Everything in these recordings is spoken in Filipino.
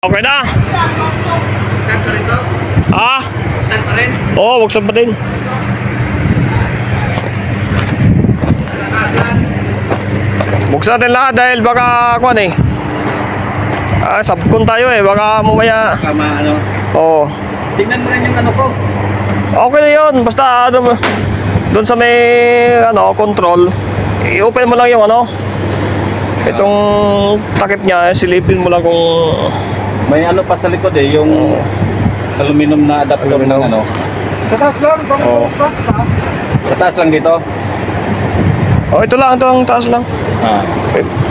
Okay na? Buksan pa rin to? Ah? Buksan pa rin? Oo, buksan pa din. Buksan natin lahat dahil baka kuwan eh. Sabkon tayo eh, baka mamaya. Kama ano? Oo. Tingnan mo rin yung ano ko. Okay na yun, basta ano, doon sa may ano, control, i-open mo lang yung ano, itong takip niya, silipin mo lang kung May ano pa sa likod eh, yung aluminum na adapter ng ano. Sa taas lang, Oo. Sa taas lang dito? oh, ito lang, taas lang. Ah.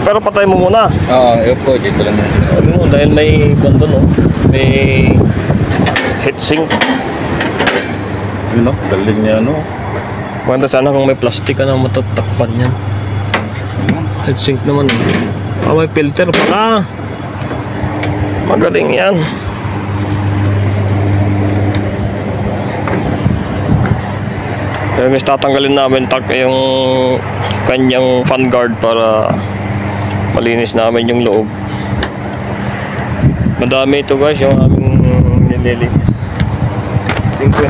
Pero patay mo muna. Oo, po, dito lang yun. Sabi mo, dahil may kondo no, may heatsink. Yun o, galing niya ano. Maganda sana kung may plastic ka na matatakpan yan. Heatsink naman eh. May filter pala. Magaling yan. Kaya guys, tatanggalin namin yung kanyang fan guard para malinis namin yung loob. Madami ito guys, yung aming nililinis. 50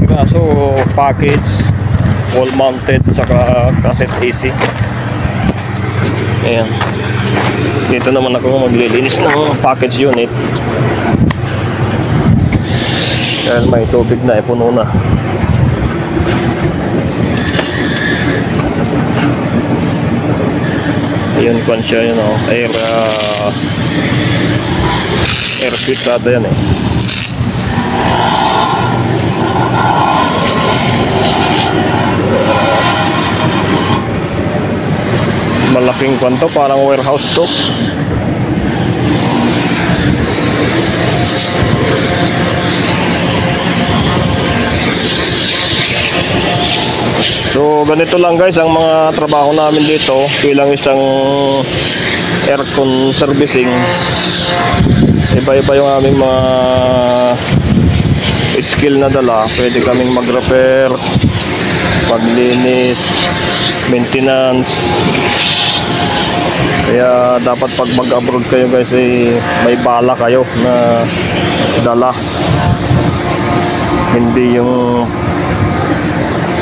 piraso package, wall mounted, saka cassette AC. Ayan. Dito naman ako maglilinis ng package unit. Dahil may tubig na, puno na. Ayun, kwan siya yun, oh. Air switch ata yan eh. Malaking kwan to, parang warehouse to. So ganito lang guys ang mga trabaho namin dito bilang isang aircon servicing. Iba-iba yung aming mga skill na dala. Pwede kaming mag-repair, maglinis, maintenance. Kaya dapat pag mag-abroad kayo guys may bala kayo na dala. Hindi yung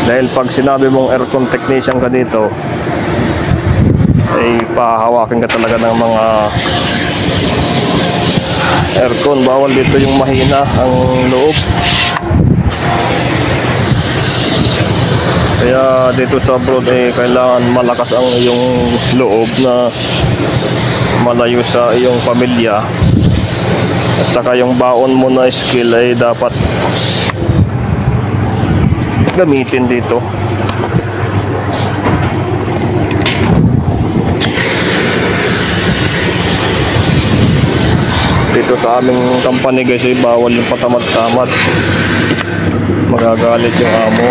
dahil pag sinabi mong aircon technician ka dito ay pahawakin ka talaga ng mga aircon. Bawal dito yung mahina ang loob. Kaya dito sa abroad kailangan malakas ang iyong loob na malayo sa iyong pamilya. At saka yung baon mo na skill ay dapat gamitin dito. Dito sa aming company guys ay bawal yung patamad-tamad. Magagalit yung amo.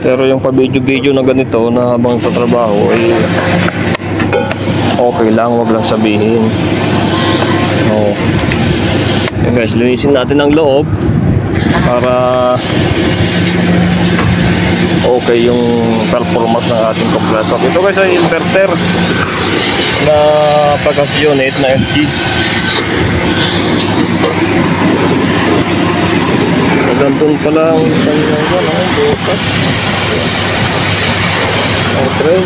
Pero yung pa-video-video na ganito na habang tatrabaho ay okay lang, wag lang sabihin. Oh. Yan guys, linisin natin ang loob para okay yung performance ng ating compressor. Ito guys ay inverter na pagkas unit na FG. Nagandun pa lang bukas. Okay.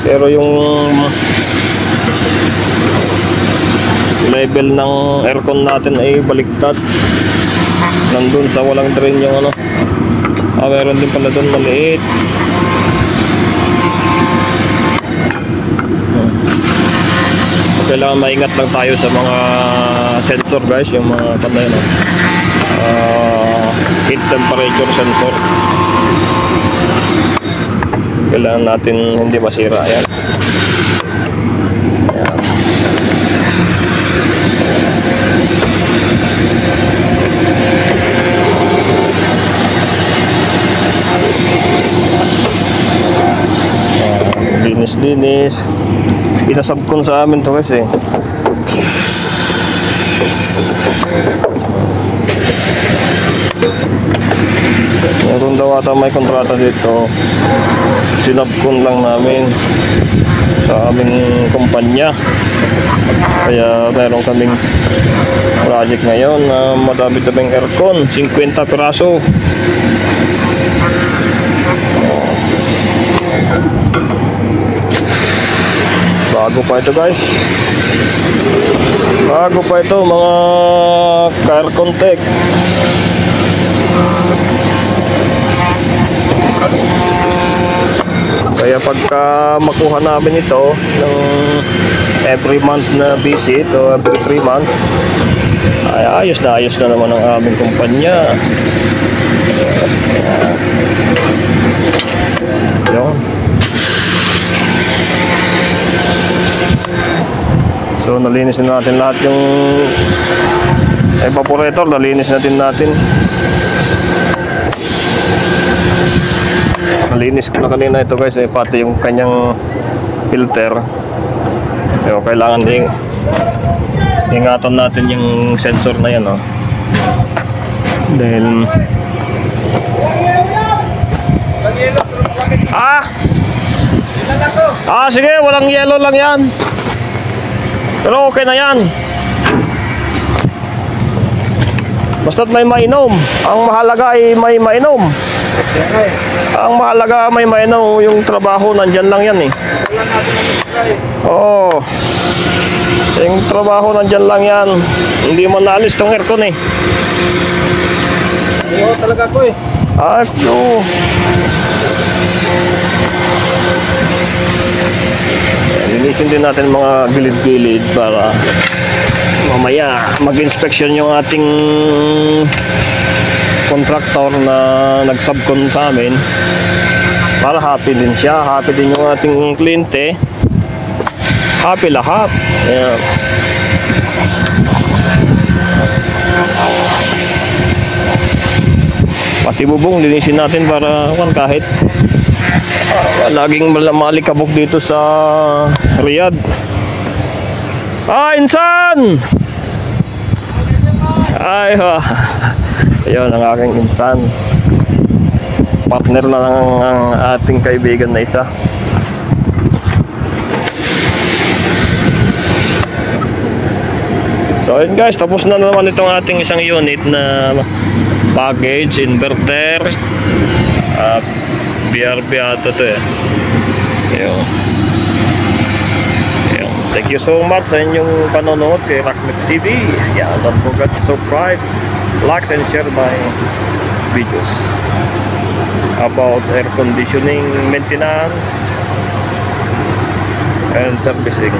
Pero yung level ng aircon natin ay baliktad. Nandun sa walang drain yung ano. Meron din pala doon maliit. Kailangan maingat lang tayo sa mga sensor guys, yung mga panday no. Heat temperature sensor. Kailangan natin hindi masira yan. Linis. Pinasabkon sa amin to guys eh. Meron daw ata may kontrata dito. Sinabkon lang namin sa aming kumpanya. Kaya meron kaming project ngayon na madami-daming aircon, 50 piraso. Bago pa ito, guys. Bago pa ito, mga ka-aircon tech. Kaya pagka makuha namin ito ng every month na visit o every 3 months, ay ayos na naman ang aming kumpanya. Yun. So nalinis na natin lahat yung evaporator, nalinis natin. Nalinis ko na kanina ito, guys, pati yung kanyang filter. So, kailangan din ingatan natin yung sensor na yan, oh. Then sige, walang yellow lang yan. Pero okay na yan. Basta't may mainom. Ang mahalaga ay may mainom. Ang mahalaga may mainom. Yung trabaho nandyan lang yan eh. Oo. Yung trabaho nandyan lang yan. Hindi mo naalis tong aircon eh. Oo, talaga ko eh. No. Linisin din natin mga gilid-gilid para mamaya mag-inspection yung ating contractor na nag-subcon sa amin, para happy din siya, happy din yung ating kliyente, happy lahat. Ayan. Pati bubong linisin natin para kahit laging malikabok dito sa Riyadh. Insan! Ay ha. Ayun ang aking insan. Partner na lang ang ating kaibigan na isa. So ayun, guys, tapos na naman itong ating isang unit na package, inverter, BRB ato to eh. Ayun. Ayun. Thank you so much sa inyong panonood kay Rockmet TV. Yeah, don't forget to subscribe, like and share my videos about air conditioning maintenance and servicing.